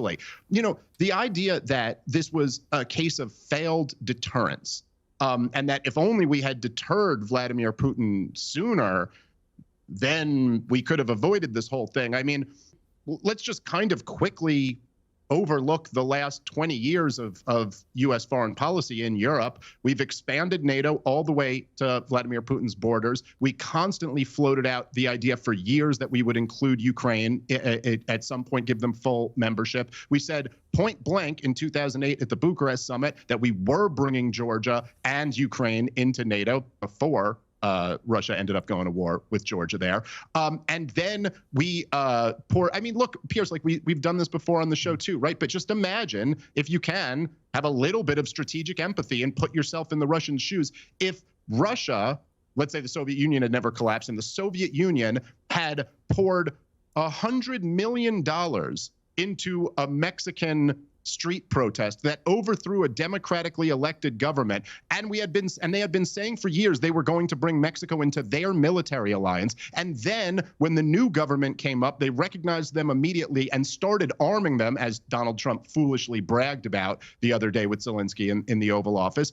The idea that this was a case of failed deterrence, and that if only we had deterred Vladimir Putin sooner, then we could have avoided this whole thing. I mean, let's just kind of quickly overlook the last 20 years of U.S. foreign policy in Europe. We've expanded NATO all the way to Vladimir Putin's borders. We constantly floated out the idea for years that we would include Ukraine at some point, give them full membership. We said point blank in 2008 at the Bucharest summit that we were bringing Georgia and Ukraine into NATO before Russia ended up going to war with Georgia there. And then we look, Piers, like we've done this before on the show too, right? But just imagine, if you can, have a little bit of strategic empathy and put yourself in the Russian shoes. If Russia, let's say the Soviet Union had never collapsed, and the Soviet Union had poured $100 million into a Mexican street protest that overthrew a democratically elected government, and they had been saying for years they were going to bring Mexico into their military alliance, and then when the new government came up, they recognized them immediately and started arming them, as Donald Trump foolishly bragged about the other day with Zelensky in the Oval Office.